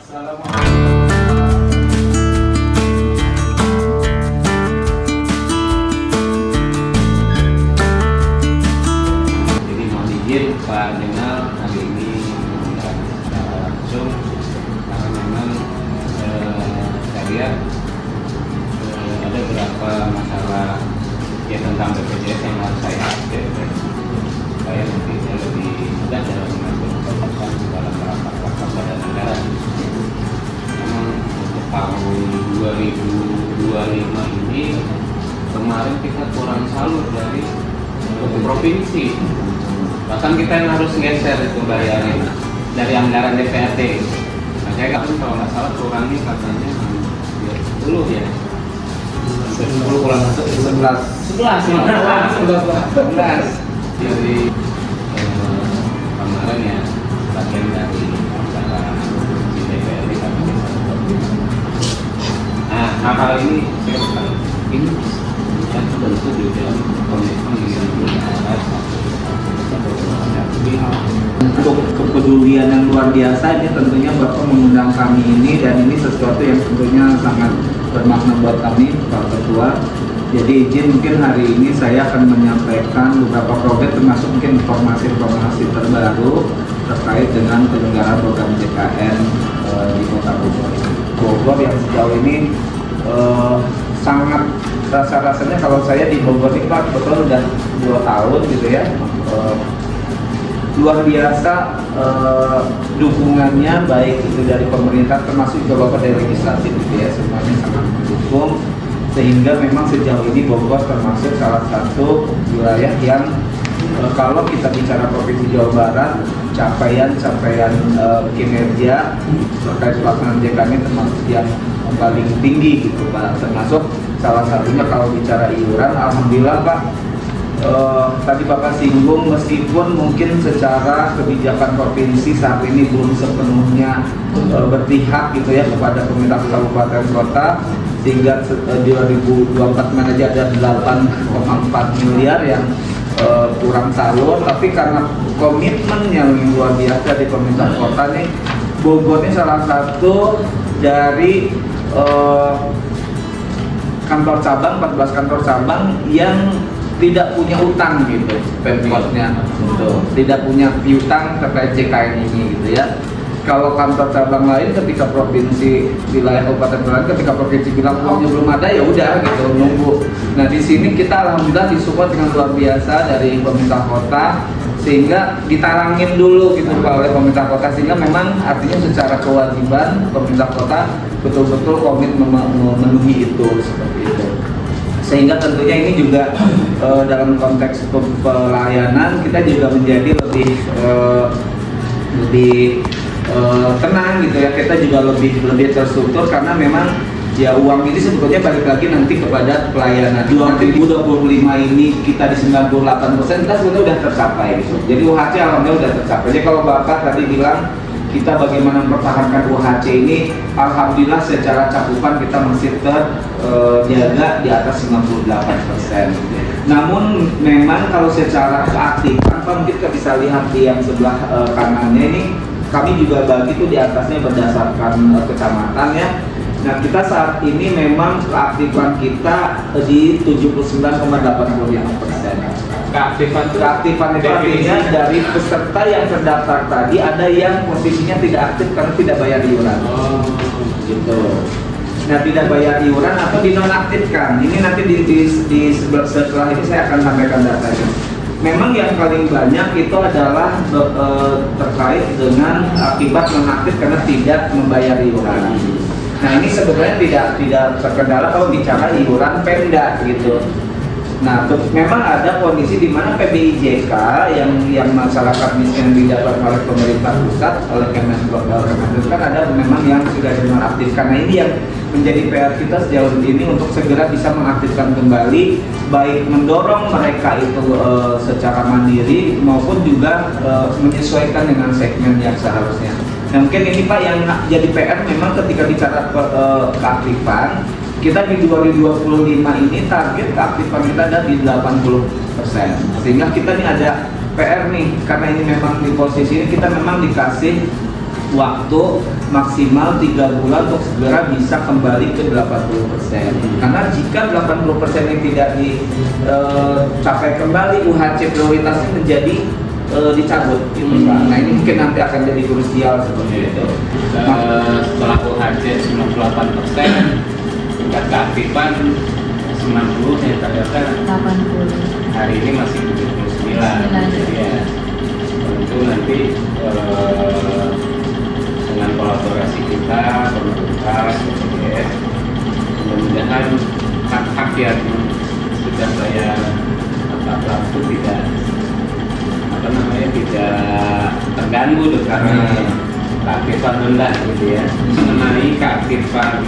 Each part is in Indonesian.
Jadi mohon izin Pak Jenderal hari ini secara langsung karena memang saya lihat ada beberapa masalah ya tentang BPJS yang harus saya update supaya nanti saya lebih mudah dalam mengatur keputusan dalam rapat pada negara. Memang untuk tahun 2025 ini kemarin kita kurang salur dari provinsi, bahkan kita yang harus geser itu bayarin dari anggaran DPRD. Nah, saya kalau nggak salah kurangnya katanya 10 ya. 10 kurang 11 jadi kemarin ya bagian dari anggaran di DPRD kami bisa. Nah, hal-hal ini saya rasa ini kan tentu di dalam komitmen yang untuk kepedulian yang luar biasa ini tentunya Bapak mengundang kami ini, dan ini sesuatu yang tentunya sangat bermakna buat kami Pak Ketua. Jadi izin mungkin hari ini saya akan menyampaikan beberapa program termasuk mungkin informasi-informasi terbaru terkait dengan penyelenggaraan program JKN di Kota Bogor. Bogor yang sejauh ini sangat rasanya kalau saya di Bogor ini Pak betul udah 2 tahun gitu ya, luar biasa dukungannya baik itu dari pemerintah termasuk juga Bapak dari legislatif gitu ya, semuanya sangat mendukung sehingga memang sejauh ini Bogor termasuk salah satu wilayah yang kalau kita bicara Provinsi Jawa Barat capaian kinerja terkait pelaksanaan JKN termasuk yang paling tinggi gitu Pak, termasuk salah satunya kalau bicara iuran alhamdulillah Pak. Tadi Bapak singgung meskipun mungkin secara kebijakan provinsi saat ini belum sepenuhnya berpihak gitu ya kepada pemerintah kabupaten kota, sehingga 2024 aja ada 8,4 miliar yang kurang salur, tapi karena komitmen yang luar biasa di pemerintah kota nih, Bogor ini salah satu dari kantor cabang, 14 kantor cabang yang tidak punya utang gitu, Pemkotnya gitu, tidak punya piutang terkait JKN ini gitu ya. Kalau kantor cabang lain ketika provinsi wilayah kabupaten lain ketika provinsi bilang uangnya belum ada ya udah gitu nunggu. Nah di sini kita alhamdulillah disupport dengan luar biasa dari pemerintah kota sehingga ditarangin dulu gitu Pak oleh pemerintah kota, sehingga memang artinya secara kewajiban pemerintah kota betul-betul komit memenuhi itu seperti itu. Sehingga tentunya ini juga dalam konteks pelayanan kita juga menjadi lebih tenang gitu ya, kita juga lebih terstruktur karena memang ya uang ini sebetulnya balik lagi nanti kepada pelayanan. 2025 ini kita di 98% kita sebetulnya udah tercapai gitu. Jadi UHC alhamdulillah udah tercapai. Jadi kalau Bapak tadi bilang kita bagaimana mempertahankan UHC ini, alhamdulillah secara cakupan kita masih terjaga di atas 98%. Namun memang kalau secara keaktifan, Pak mungkin kita bisa lihat di yang sebelah kanannya ini, kami juga bagi itu di atasnya berdasarkan kecamatan ya. Nah kita saat ini memang keaktifan kita di 79,85%. Keaktifan itu artinya dari peserta yang terdaftar tadi ada yang posisinya tidak aktif karena tidak bayar iuran. Gitu. Nah tidak bayar iuran atau dinonaktifkan. Ini nanti setelah ini saya akan sampaikan datanya. Memang yang paling banyak itu adalah terkait dengan akibat nonaktif karena tidak membayar iuran. Nah ini sebetulnya tidak terkendala kalau bicara iuran Pemda gitu. Nah, memang ada kondisi di mana PBIJK yang masyarakat miskin didapat oleh pemerintah pusat oleh Kementerian kan ada memang yang sudah dinonaktifkan. Nah ini yang menjadi PR kita sejauh ini untuk segera bisa mengaktifkan kembali, baik mendorong mereka itu secara mandiri maupun juga menyesuaikan dengan segmen yang seharusnya. Nah mungkin ini Pak yang jadi PR memang ketika bicara keaktifan, kita di 2025 ini target keaktifan kita ada di 80%, sehingga kita ini ada PR nih, karena ini memang di posisi ini kita memang dikasih waktu maksimal 3 bulan untuk segera bisa kembali ke 80%. Karena jika 80% ini tidak dicapai kembali, UHC prioritasnya menjadi dicabut gitu Pak. Nah ini mungkin nanti akan jadi krusial seperti itu. Setelah UHC 98%, tingkat keaktifan 90, saya katakan 80. hari ini masih 79. Ya, tentu nanti dengan kolaborasi kita, pemerintah, BPJS, mudah-mudahan hak-hak yang sudah saya tetapkan itu tidak tidak terganggu tuh karena keaktifan rendah gitu ya. Mengenai keaktifan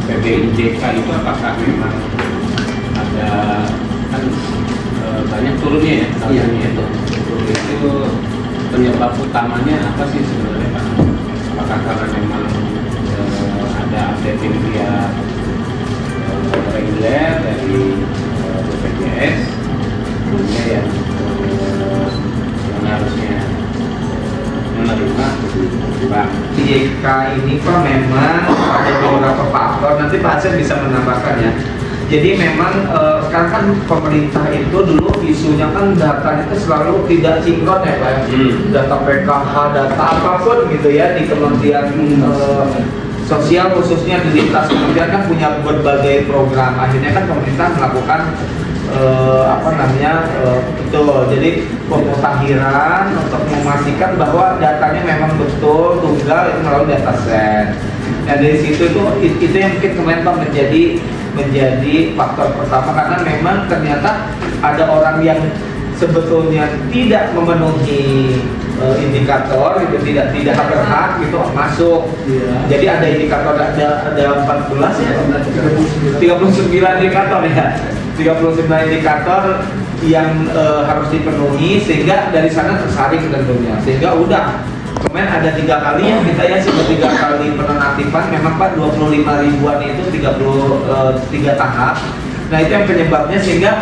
PBIJK itu apakah memang ada kan banyak turunnya ya? Iya, itu. Itu penyebab utamanya apa sih sebenarnya Pak? Apakah karena memang ada updating via reguler dari BPJS sehingga yang harusnya menerima Pak? IJK ini Pak memang ada beberapa faktor, nanti Pak Hasan bisa menambahkan ya. Jadi memang sekarang kan pemerintah itu dulu isunya kan datanya itu selalu tidak sinkron ya Pak. Data PKH, data apapun gitu ya di Kementerian Sosial khususnya di lintas kementerian kan punya berbagai program. Akhirnya kan pemerintah melakukan betul. Jadi pemutakhiran untuk memastikan bahwa datanya memang betul tunggal itu melalui data set. Nah dari situ itu yang mungkin Kemenpar menjadi faktor pertama karena memang ternyata ada orang yang sebetulnya tidak memenuhi indikator itu tidak berhak gitu masuk. Jadi ada indikator ada 14 ya 39 indikator ya. 39 indikator yang harus dipenuhi sehingga dari sana tersaring tentunya sehingga udah kemarin ada 3 kali ya kita ya sudah 3 kali penonaktifan memang Pak 25 ribuan itu 33 tahap. Nah itu yang penyebabnya sehingga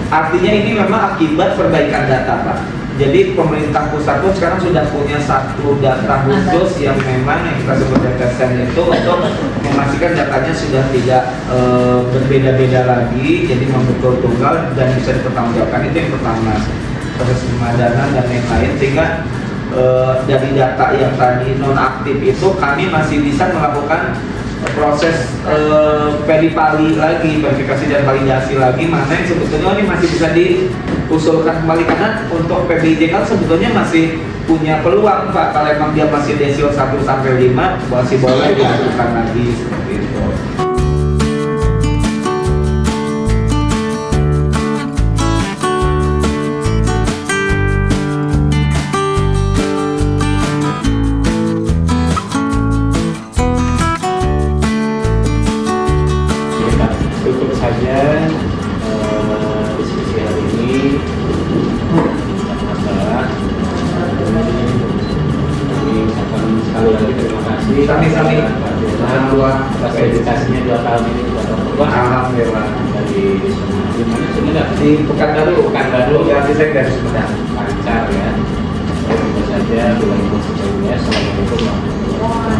artinya ini memang akibat perbaikan data Pak. Jadi pemerintah pusat pun sekarang sudah punya satu data khusus yang memang yang kita sebut data set itu untuk memastikan datanya sudah tidak berbeda-beda lagi, jadi membetul tunggal dan bisa dipertanggungjawabkan. Itu yang pertama, proses pemadanan dan lain-lain sehingga dari data yang tadi non aktif itu kami masih bisa melakukan proses verifali lagi, verifikasi dan validasi lagi mana yang sebetulnya ini masih bisa diusulkan kembali karena untuk PBIJK kan sebetulnya masih punya peluang Pak kalau memang dia masih desil 1 sampai 5 masih boleh diajukan lagi seperti itu. Diskusi hari ini masalah ini akan sekali lagi terima kasih Sami-sami. atas edukasinya 2 tahun ini Alhamdulillah. dari dimana Sumedang Di Pekanbaru ya di saya dari Sumedang lancar ya. Tentu saja bulan ini sebelumnya. Assalamualaikum warahmatullahi wabarakatuh.